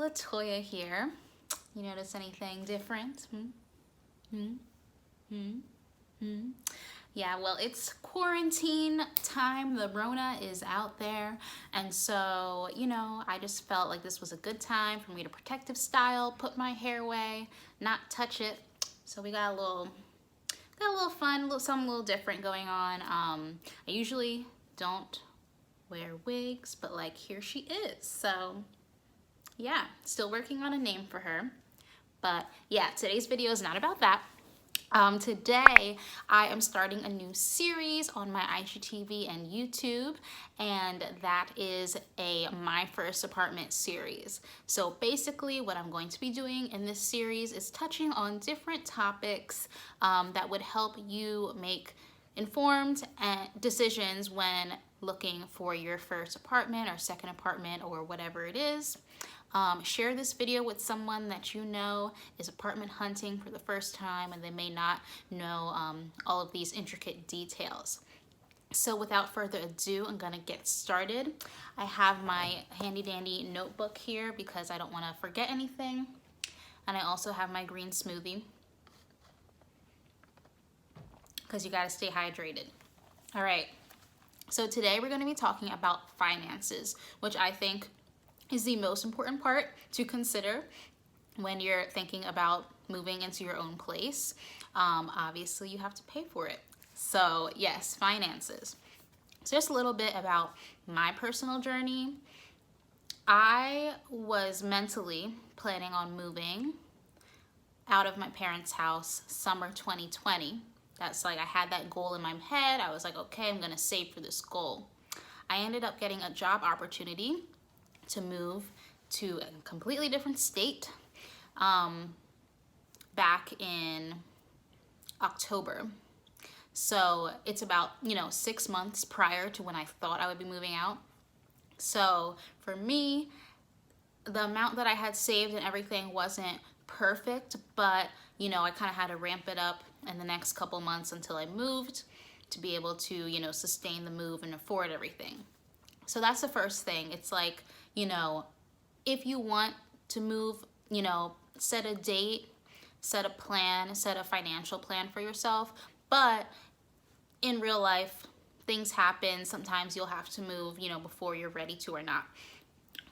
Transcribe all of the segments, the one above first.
Latoya here. You notice anything different? Yeah, well, it's quarantine time. The Rona is out there. And so, I just felt like this was a good time for me to protective style, put my hair away, not touch it. So we got a little fun, something a little different going on. I usually don't wear wigs, but like here she is. So yeah, still working on a name for her. But yeah, today's video is not about that. Today I am starting a new series on my IGTV and YouTube, and that is a My First Apartment series. So basically what I'm going to be doing in this series is touching on different topics that would help you make informed decisions when looking for your first apartment or second apartment or whatever it is. Share this video with someone that you know is apartment hunting for the first time and they may not know all of these intricate details. So without further ado, I'm gonna get started. I have my handy dandy notebook here because I don't wanna forget anything. And I also have my green smoothie because you gotta stay hydrated. All right, so today we're gonna be talking about finances, which I think is the most important part to consider when you're thinking about moving into your own place. Obviously, you have to pay for it. So yes, finances. So just a little bit about my personal journey. I was mentally planning on moving out of my parents' house summer 2020. That's like I had that goal in my head. I was like, okay, I'm gonna save for this goal. I ended up getting a job opportunity to move to a completely different state back in October. So it's about 6 months prior to when I thought I would be moving out. So for me, the amount that I had saved and everything wasn't perfect, but I kind of had to ramp it up in the next couple months until I moved to be able to sustain the move and afford everything. So that's the first thing. It's like, if you want to move, set a date, set a plan, set a financial plan for yourself. But in real life, things happen. Sometimes you'll have to move, before you're ready to or not.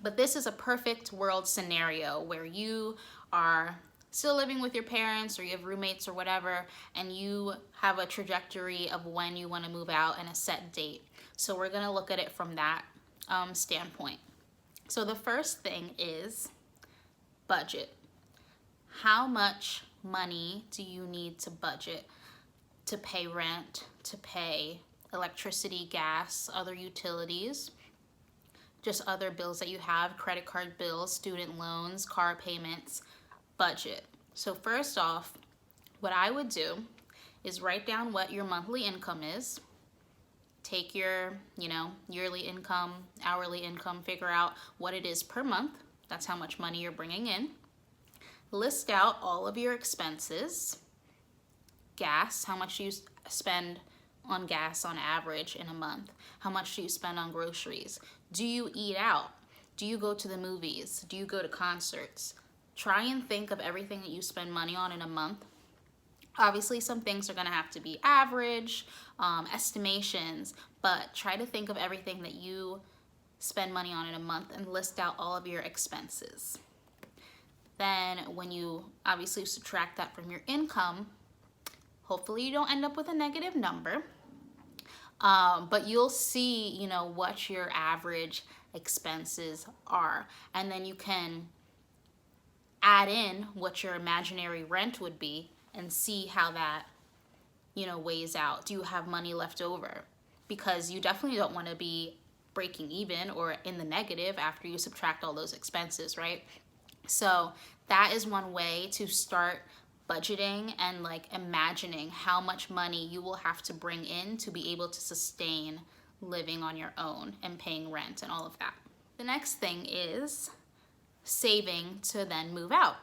But this is a perfect world scenario where you are still living with your parents or you have roommates or whatever, and you have a trajectory of when you want to move out and a set date. So we're going to look at it from that standpoint. So the first thing is budget. How much money do you need to budget to pay rent, to pay electricity, gas, other utilities, just other bills that you have, credit card bills, student loans, car payments, budget. So first off, what I would do is write down what your monthly income is. Take your, yearly income, hourly income, figure out what it is per month. That's how much money you're bringing in. List out all of your expenses. Gas, how much do you spend on gas on average in a month? How much do you spend on groceries? Do you eat out? Do you go to the movies? Do you go to concerts? Try and think of everything that you spend money on in a month. Obviously, some things are gonna have to be average, estimations, but try to think of everything that you spend money on in a month and list out all of your expenses. Then when you obviously subtract that from your income, hopefully you don't end up with a negative number, but you'll see, what your average expenses are. And then you can add in what your imaginary rent would be and see how that, weighs out. Do you have money left over? Because you definitely don't want to be breaking even or in the negative after you subtract all those expenses, right? So that is one way to start budgeting and like imagining how much money you will have to bring in to be able to sustain living on your own and paying rent and all of that. The next thing is saving to then move out.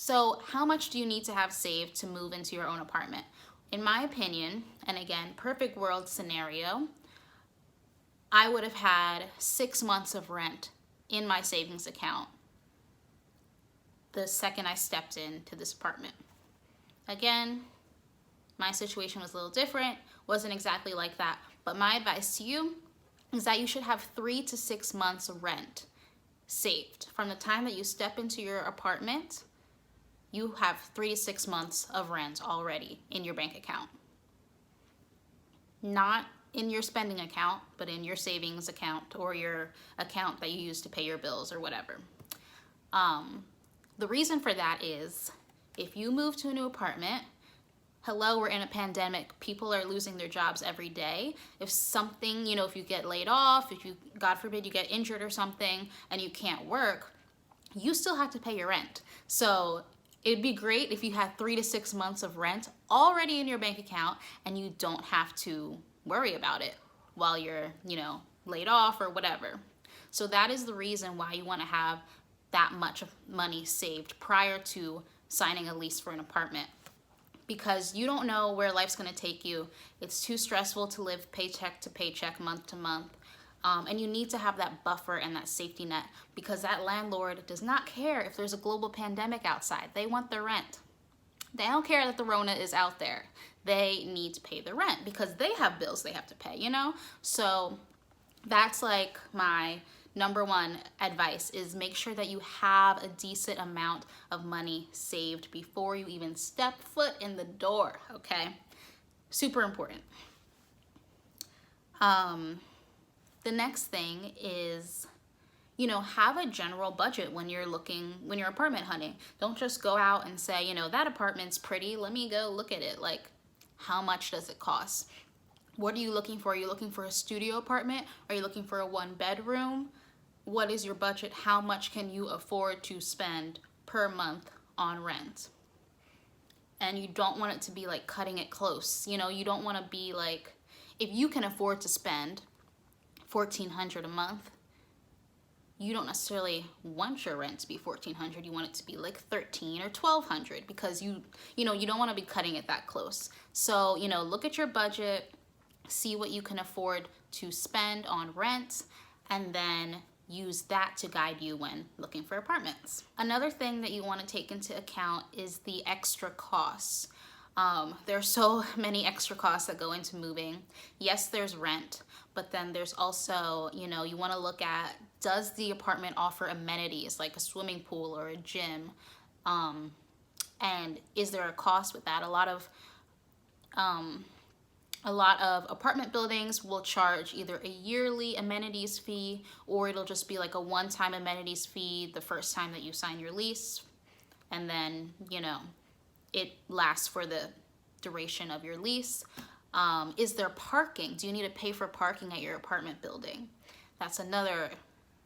So how much do you need to have saved to move into your own apartment? In my opinion, and again, perfect world scenario, I would have had 6 months of rent in my savings account the second I stepped into this apartment. Again, my situation was a little different, wasn't exactly like that, but my advice to you is that you should have 3 to 6 months rent saved. From the time that you step into your apartment, you have 3 to 6 months of rent already in your bank account. Not in your spending account, but in your savings account or your account that you use to pay your bills or whatever. The reason for that is if you move to a new apartment, hello, we're in a pandemic. People are losing their jobs every day. If something, if you get laid off, if you, God forbid, you get injured or something and you can't work, you still have to pay your rent. So it'd be great if you had 3 to 6 months of rent already in your bank account and you don't have to worry about it while you're, laid off or whatever. So that is the reason why you want to have that much money saved prior to signing a lease for an apartment, because you don't know where life's going to take you. It's too stressful to live paycheck to paycheck, month to month. And you need to have that buffer and that safety net, because that landlord does not care if there's a global pandemic outside. They want their rent. They don't care that the Rona is out there. They need to pay the rent because they have bills they have to pay, So that's like my number one advice, is make sure that you have a decent amount of money saved before you even step foot in the door, okay? Super important. The next thing is, have a general budget when you're apartment hunting. Don't just go out and say, that apartment's pretty, let me go look at it. Like, how much does it cost? What are you looking for? Are you looking for a studio apartment? Are you looking for a 1-bedroom? What is your budget? How much can you afford to spend per month on rent? And you don't want it to be like cutting it close. You don't want to be like, if you can afford to spend $1,400 a month, you don't necessarily want your rent to be $1,400. You want it to be like $1,300 or $1,200, because you don't want to be cutting it that close. So, look at your budget, see what you can afford to spend on rent, and then use that to guide you when looking for apartments. Another thing that you want to take into account is the extra costs. There are so many extra costs that go into moving. Yes, there's rent, but then there's also, you want to look at, does the apartment offer amenities like a swimming pool or a gym? And is there a cost with that? A lot of apartment buildings will charge either a yearly amenities fee, or it'll just be like a one-time amenities fee the first time that you sign your lease. And then, it lasts for the duration of your lease. Is there parking? Do you need to pay for parking at your apartment building? That's another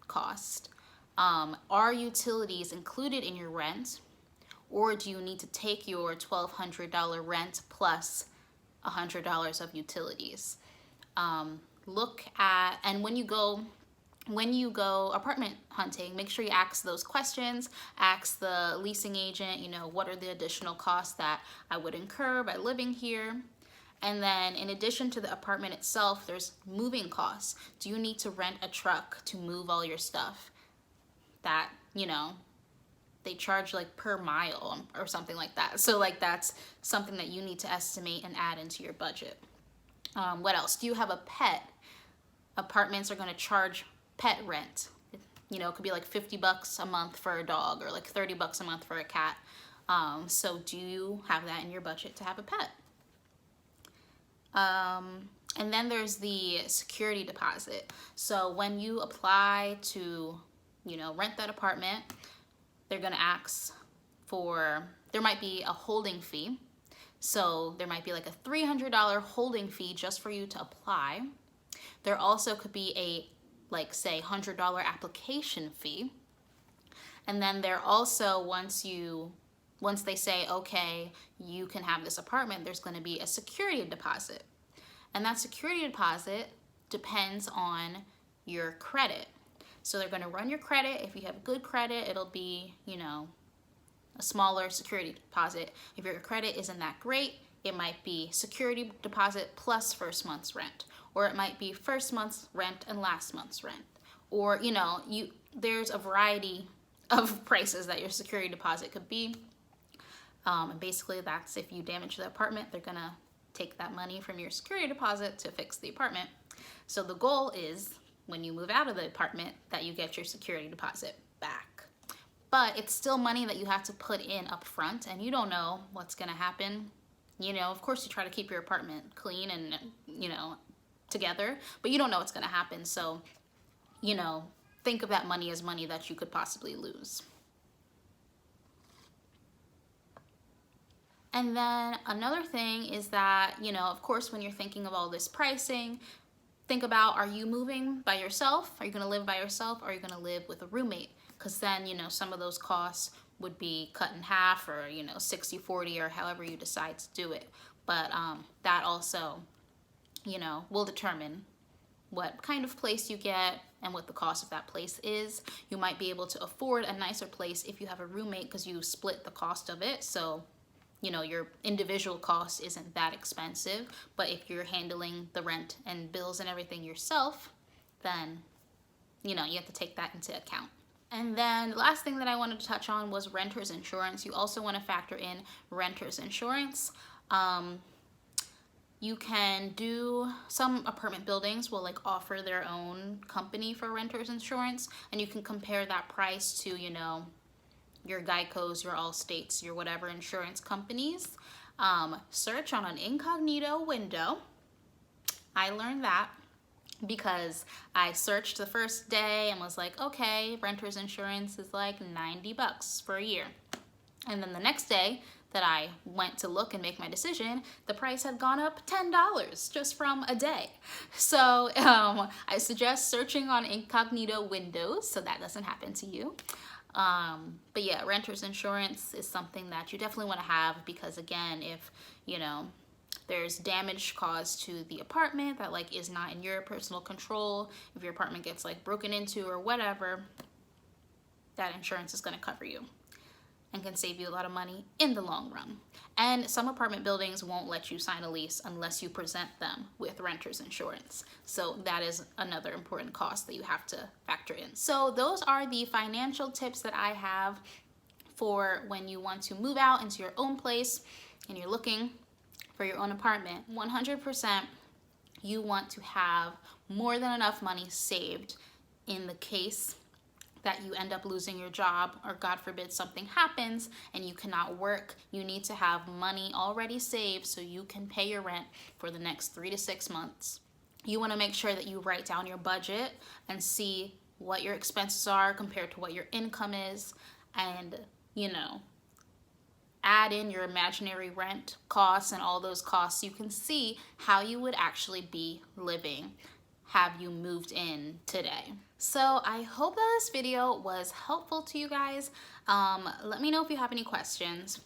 cost. Are utilities included in your rent, or do you need to take your $1,200 rent plus $100 of utilities? Look at, and when you go apartment hunting, make sure you ask those questions. Ask the leasing agent, what are the additional costs that I would incur by living here? And then in addition to the apartment itself, there's moving costs. Do you need to rent a truck to move all your stuff? That, they charge like per mile or something like that. So like that's something that you need to estimate and add into your budget. What else? Do you have a pet? Apartments are going to charge pet rent. It could be like $50 a month for a dog, or like $30 a month for a cat. So do you have that in your budget to have a pet? And then there's the security deposit. So when you apply to, rent that apartment, they're going to ask for, there might be a holding fee. So there might be like a $300 holding fee just for you to apply. There also could be a, like, say, $100 application fee. And then there also, once they say, okay, you can have this apartment, there's going to be a security deposit. And that security deposit depends on your credit. So they're going to run your credit. If you have good credit, it'll be, a smaller security deposit. If your credit isn't that great, it might be security deposit plus first month's rent. Or it might be first month's rent and last month's rent. Or, there's a variety of prices that your security deposit could be. And basically that's if you damage the apartment, they're gonna take that money from your security deposit to fix the apartment. So the goal is when you move out of the apartment that you get your security deposit back. But it's still money that you have to put in up front, and you don't know what's gonna happen. You know, of course you try to keep your apartment clean and, you know, together, but you don't know what's gonna happen. So, you know, think of that money as money that you could possibly lose. And then another thing is that, you know, of course, when you're thinking of all this pricing, think about, are you moving by yourself? Are you gonna live by yourself? Or are you gonna live with a roommate? Because then, you know, some of those costs would be cut in half, or, you know, 60-40, or however you decide to do it. But that also, you know, will determine what kind of place you get and what the cost of that place is. You might be able to afford a nicer place if you have a roommate because you split the cost of it. So, you know, your individual cost isn't that expensive. But if you're handling the rent and bills and everything yourself, then, you know, you have to take that into account. And then the last thing that I wanted to touch on was renter's insurance. You also want to factor in renter's insurance. You can do, some apartment buildings will like offer their own company for renter's insurance, and you can compare that price to, you know, your Geico's, your Allstates, your whatever insurance companies. Search on an incognito window. I learned that because I searched the first day and was like, okay, renter's insurance is like $90 for a year. And then the next day that I went to look and make my decision, the price had gone up $10 just from a day. So I suggest searching on incognito windows so that doesn't happen to you. But yeah, renter's insurance is something that you definitely want to have, because again, if, you know, there's damage caused to the apartment that like is not in your personal control, if your apartment gets like broken into or whatever, that insurance is going to cover you and can save you a lot of money in the long run. And some apartment buildings won't let you sign a lease unless you present them with renter's insurance. So that is another important cost that you have to factor in. So those are the financial tips that I have for when you want to move out into your own place and you're looking for your own apartment. 100% you want to have more than enough money saved in the case that you end up losing your job, or God forbid something happens and you cannot work. You need to have money already saved so you can pay your rent for the next 3 to 6 months. You want to make sure that you write down your budget and see what your expenses are compared to what your income is, and, you know, add in your imaginary rent costs and all those costs. You can see how you would actually be living have you moved in today. So I hope that this video was helpful to you guys. Let me know if you have any questions.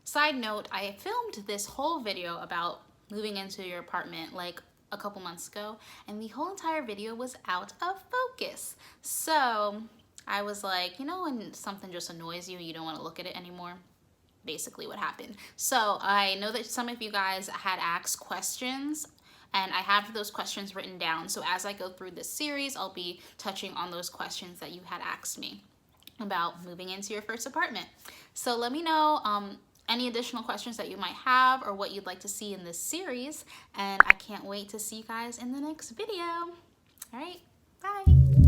Side note, I filmed this whole video about moving into your apartment like a couple months ago, and the whole entire video was out of focus. So I was like, you know, when something just annoys you, you don't want to look at it anymore. Basically what happened. So I know that some of you guys had asked questions, and I have those questions written down. So as I go through this series, I'll be touching on those questions that you had asked me about moving into your first apartment. So let me know any additional questions that you might have, or what you'd like to see in this series. And I can't wait to see you guys in the next video. All right, bye.